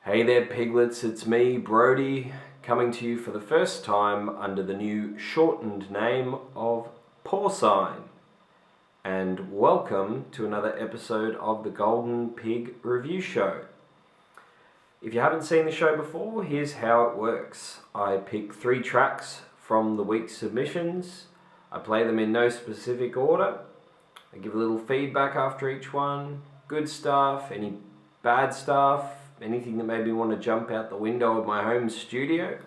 Hey there piglets, it's me, Brody, coming to you for the first time under the new shortened name of Porcine. And welcome to another episode of the Golden Pig Review Show. If you haven't seen the show before, here's how it works. I pick 3 tracks from the week's submissions. I play them in no specific order. I give a little feedback after each one. Good stuff, any bad stuff, anything that made me want to jump out the window of my home studio.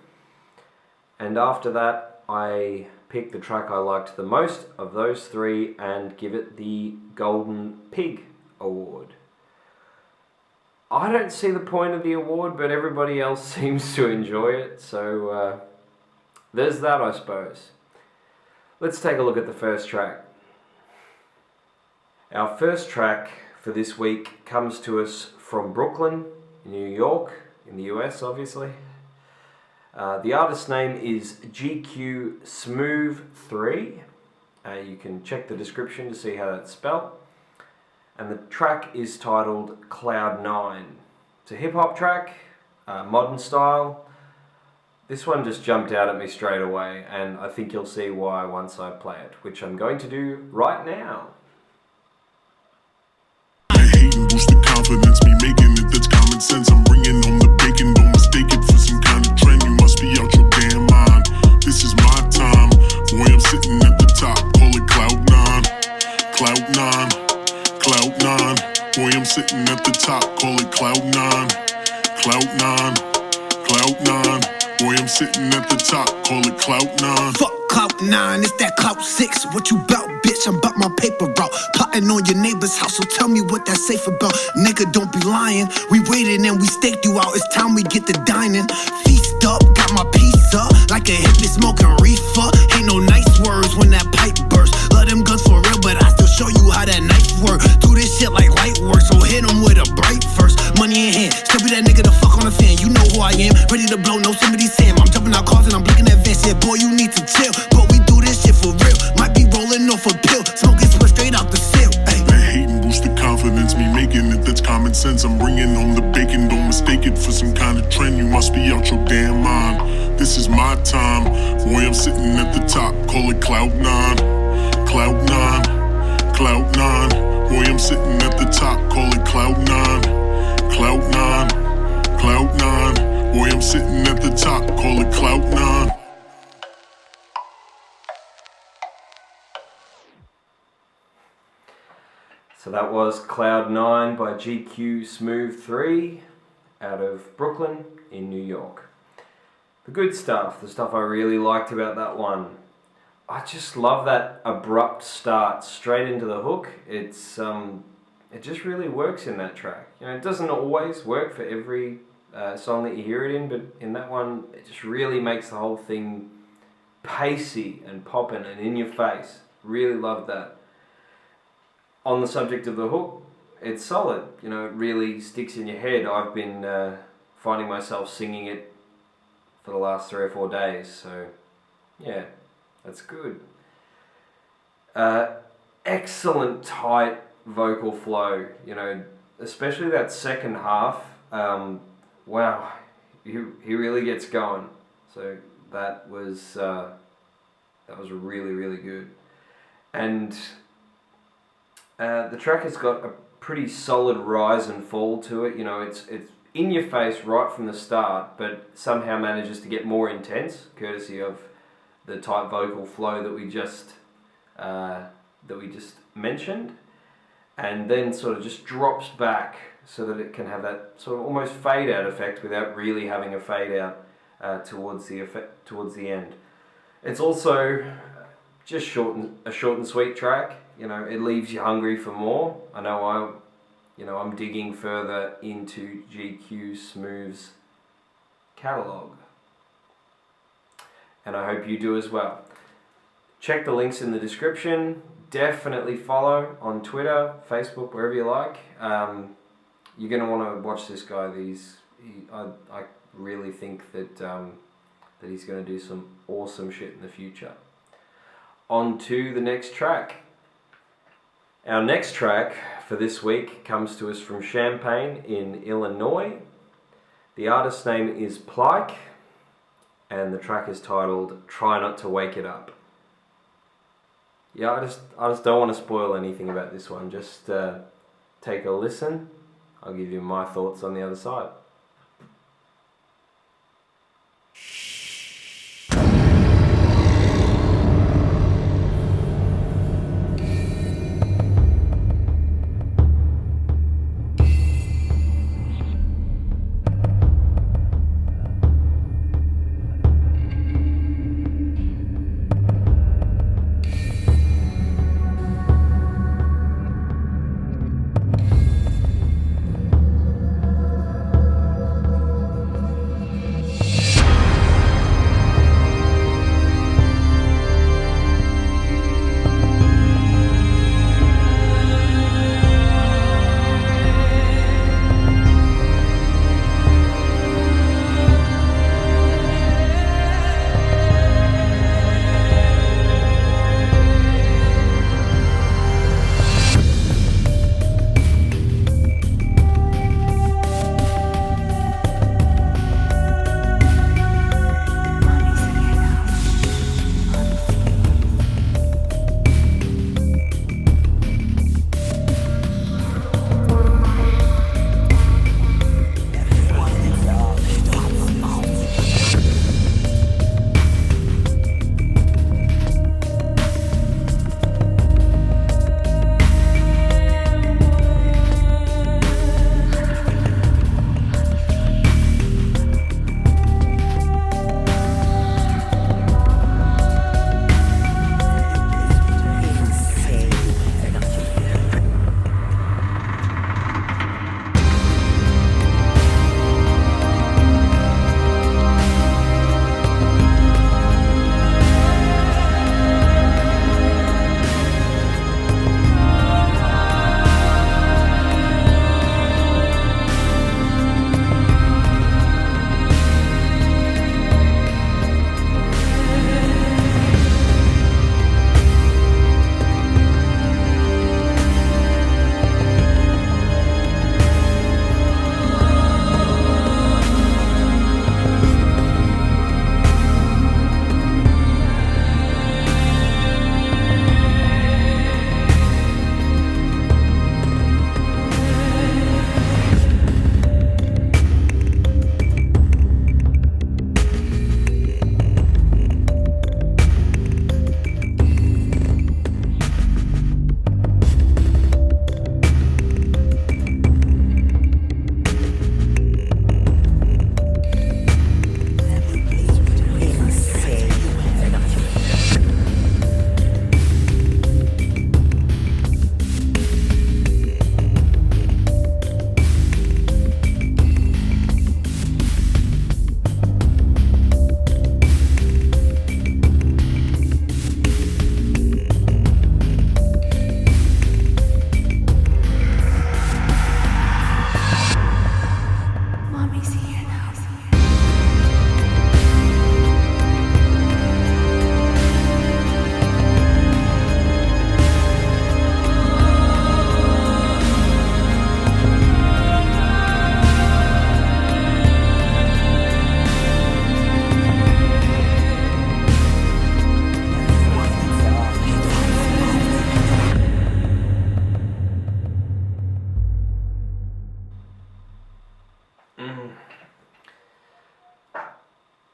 And after that, I pick the track I liked the most of those 3 and give it the Golden Pig Award. I don't see the point of the award, but everybody else seems to enjoy it, so there's that, I suppose. Let's take a look at the first track. Our first track for this week comes to us from Brooklyn, New York, in the US obviously. The artist's name is Cue Smoov3. You can check the description to see how that's spelled. And the track is titled Cloud 9. It's a hip hop track, modern style. This one just jumped out at me straight away, and I think you'll see why once I play it, which I'm going to do right now. Boost the confidence, me making it, that's common sense. I'm bringing home the bacon, don't mistake it for some kind of trend. You must be out your damn mind. This is my time, boy, I'm sitting at the top. Call it Cloud 9, Cloud 9, Cloud 9. Boy, I'm sitting at the top. Call it Cloud 9, Cloud 9, Cloud 9. Boy, I'm sitting at the top. Call it Cloud 9. Fuck Cloud 9, it's that Cloud 6. What you bout, bitch? I'm bout my paper route. Plotting on your neighbor's house, so tell me what that's safe about. Nigga, don't be lying. We waited and we staked you out. It's time we get to dining. Feast up, got my piece up. Like a hippie smoking reefer. Ain't no nice words when that pipe burst. Love them guns for real, but I still show you how that knife work. Do this shit like light work, so hit them with a bright first. Money in hand, still be that nigga to fuck on the fan. You know who I am, ready to blow, no somebody Sam. I'm jumping out cars and I'm blinking that van. Shit, boy, you need to chill. But we do this shit for real. Might be rolling off a pill, smoking split straight out the seal. Ay. That hate and boost the confidence, me making it, that's common sense. I'm bringing home the bacon, don't mistake it for some kind of trend. You must be out your damn mind. This is my time, boy, I'm sitting at the top. Call it Cloud 9, Cloud 9, Cloud 9. Boy, I'm sitting at the top. Call it Cloud 9, Cloud 9, Cloud 9. Boy, I'm sitting at the top. Call it Cloud 9. So that was Cloud 9 by Cue Smoov3 out of Brooklyn in New York. The good stuff, the stuff I really liked about that one. I just love that abrupt start straight into the hook. It just really works in that track. You know, it doesn't always work for every song that you hear it in, but in that one, it just really makes the whole thing pacey and poppin' and in your face. Really love that. On the subject of the hook, it's solid. You know, it really sticks in your head. I've been finding myself singing it for the last 3 or 4 days, so yeah, that's good. Excellent tight vocal flow, you know, especially that second half. Wow, he really gets going. So that was really, really good. And the track has got a pretty solid rise and fall to it. You know, it's in your face right from the start, but somehow manages to get more intense, courtesy of the tight vocal flow that we just mentioned, and then sort of just drops back so that it can have that sort of almost fade out effect without really having a fade out towards the end. It's also just a short and sweet track. You know, it leaves you hungry for more. I know I'm digging further into Cue Smoov's catalog, and I hope you do as well. Check the links in the description. Definitely follow on Twitter, Facebook, wherever you like. You're going to want to watch this guy. I really think that he's going to do some awesome shit in the future. On to the next track. Our next track for this week comes to us from Champaign in Illinois. The artist's name is Plike, and the track is titled Try Not to Wake It Up. Yeah, I just don't want to spoil anything about this one. Just take a listen. I'll give you my thoughts on the other side.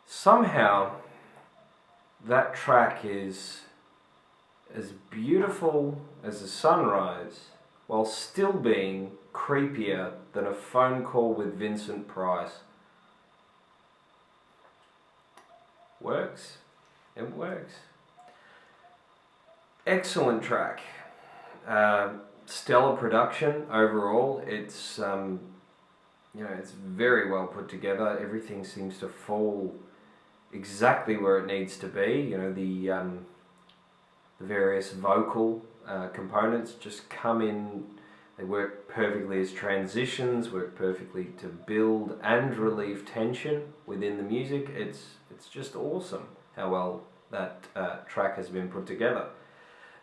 Somehow, that track is as beautiful as a sunrise, while still being creepier than a phone call with Vincent Price. Works? It works. Excellent track. Stellar production overall. It's it's very well put together. Everything seems to fall exactly where it needs to be. The various vocal components just come in. They work perfectly as transitions, work perfectly to build and relieve tension within the music. It's just awesome how well that track has been put together.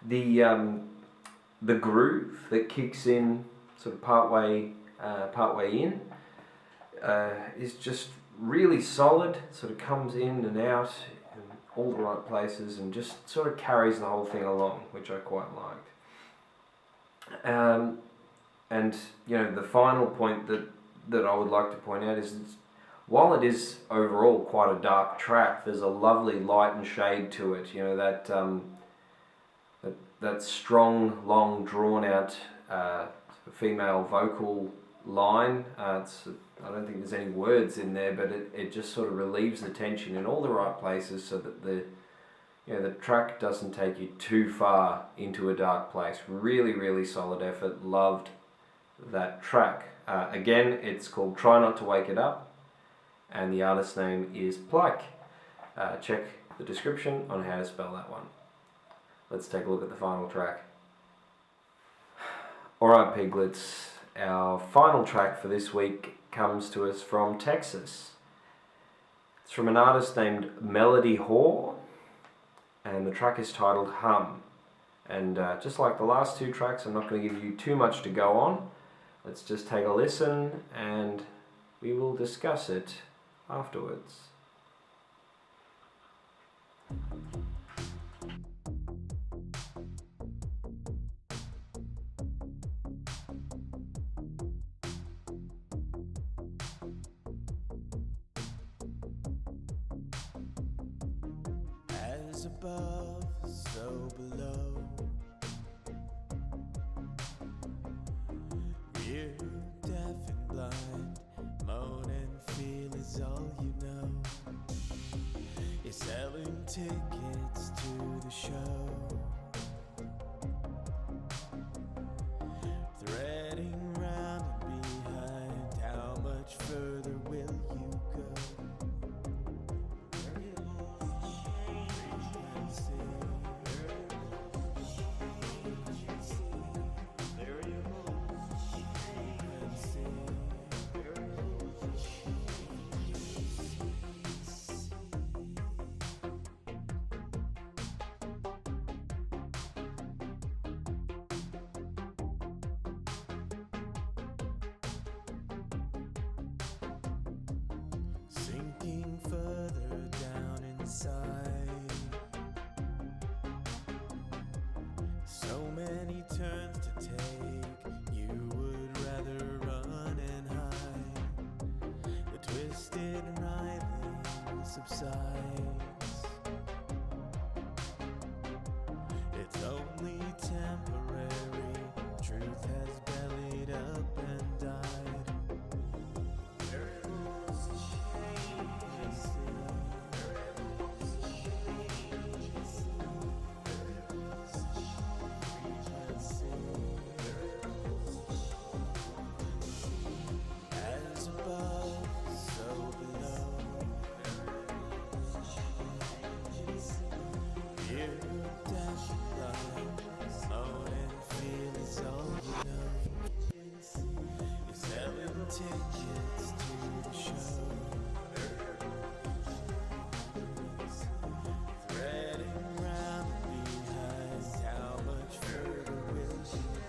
The groove that kicks in sort of partway in, is just really solid. It sort of comes in and out in all the right places and just sort of carries the whole thing along, which I quite liked. And you know, the final point that I would like to point out is while it is overall quite a dark track, there's a lovely light and shade to it. You know, that strong, long, drawn out female vocal line. I don't think there's any words in there, but it just sort of relieves the tension in all the right places so that the track doesn't take you too far into a dark place. Really, really solid effort. Loved that track. Again, it's called Try Not to Wake It Up, and the artist's name is Plike. Check the description on how to spell that one. Let's take a look at the final track. Alright, piglets, our final track for this week comes to us from Texas. It's from an artist named Melodywhore, and the track is titled Hum. And just like the last two tracks, I'm not going to give you too much to go on. Let's just take a listen and we will discuss it afterwards. As above, so below. We're deaf and blind, moan and feel is all you know. You're selling tickets to the show, threading round and behind. How much further will you go? Sinking further down inside. So many turns to take, you would rather run and hide. The twisted writhing subsides. It's only temporary, truth has bellied up and died. As above, so below. You dash blind, moan and feel is all you know. You're selling tickets to the show, threading round behind. How much further will you go?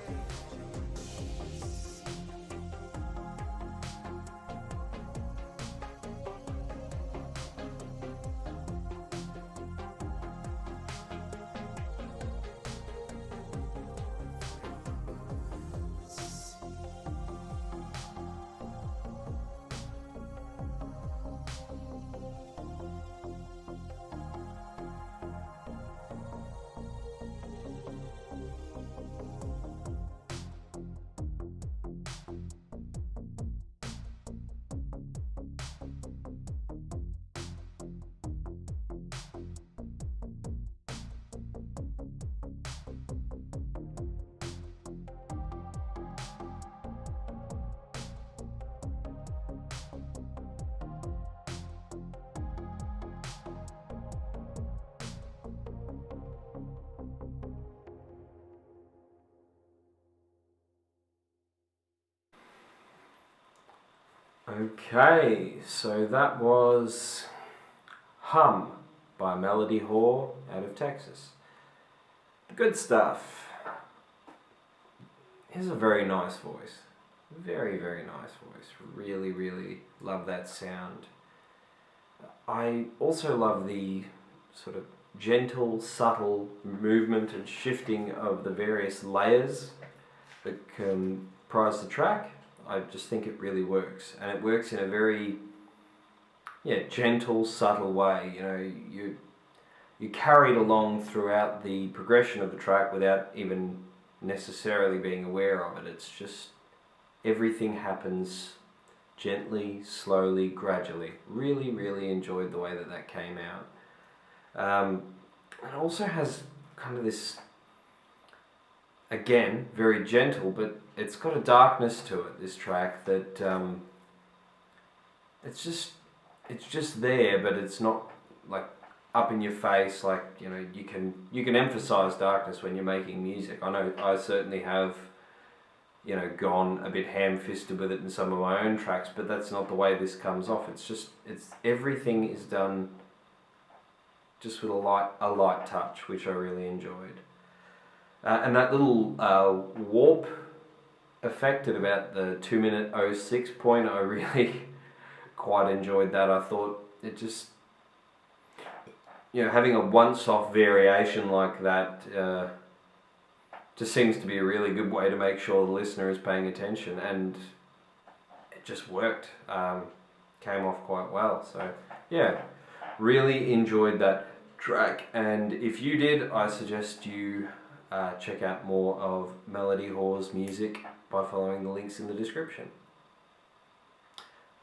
Okay, so that was Hum by Melodywhore out of Texas. Good stuff. He has a very nice voice. Very, very nice voice. Really, really love that sound. I also love the sort of gentle, subtle movement and shifting of the various layers that comprise the track. I just think it really works, and it works in a very gentle, subtle way. You carried along throughout the progression of the track without even necessarily being aware of it. It's just everything happens gently, slowly, gradually. Really, really enjoyed the way that came out. It also has kind of this, again, very gentle, but it's got a darkness to it, this track, that it's just there, but it's not like up in your face. Like, you can emphasize darkness when you're making music. I know I certainly have gone a bit ham-fisted with it in some of my own tracks, but that's not the way this comes off. It's everything is done just with a light touch, which I really enjoyed. And that little warp effect at about the 2:06 point, I really quite enjoyed that. I thought it just, having a once-off variation like that just seems to be a really good way to make sure the listener is paying attention, and it just worked. Came off quite well. So yeah, really enjoyed that track, and if you did, I suggest you check out more of Melodywhore's music by following the links in the description.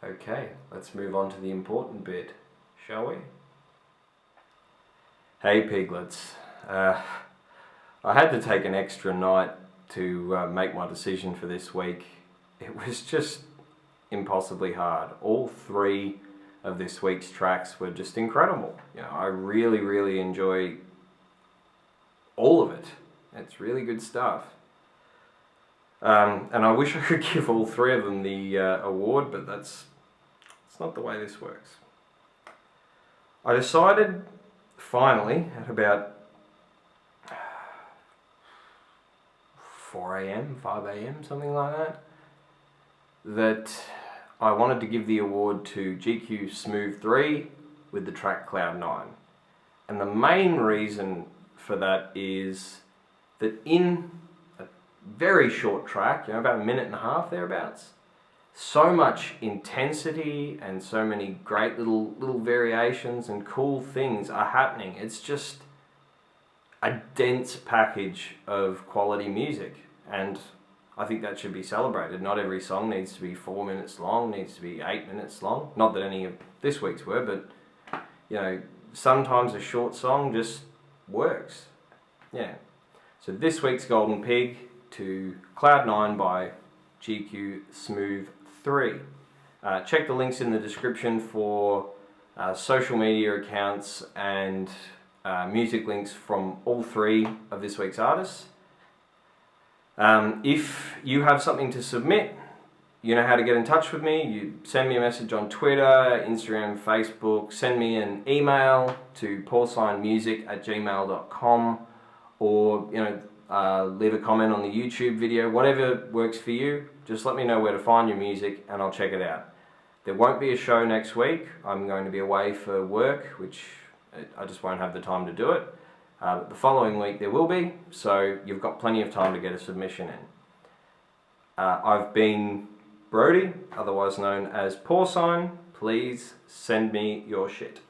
Okay, let's move on to the important bit, shall we? Hey piglets, I had to take an extra night to make my decision for this week. It was just impossibly hard. All three of this week's tracks were just incredible. I really, really enjoy all of it. It's really good stuff. And I wish I could give all three of them the award, but it's not the way this works. I decided finally at about 4 a.m, 5 a.m, something like that I wanted to give the award to Cue Smoov3 with the track Cloud 9. And the main reason for that is that in a very short track, about a minute and a half thereabouts, so much intensity and so many great little variations and cool things are happening. It's just a dense package of quality music, and I think that should be celebrated. Not every song needs to be 4 minutes long, needs to be 8 minutes long. Not that any of this week's were, but sometimes a short song just works. Yeah. So this week's Golden Pig to Cloud 9 by Cue Smoov3. Check the links in the description for social media accounts and music links from all three of this week's artists. If you have something to submit, you know how to get in touch with me. You send me a message on Twitter, Instagram, Facebook, send me an email to paulsignmusic@gmail.com, or leave a comment on the YouTube video. Whatever works for you, just let me know where to find your music and I'll check it out. There won't be a show next week. I'm going to be away for work, which I just won't have the time to do it. But the following week there will be, so you've got plenty of time to get a submission in. I've been Brody, otherwise known as Porcine. Please send me your shit.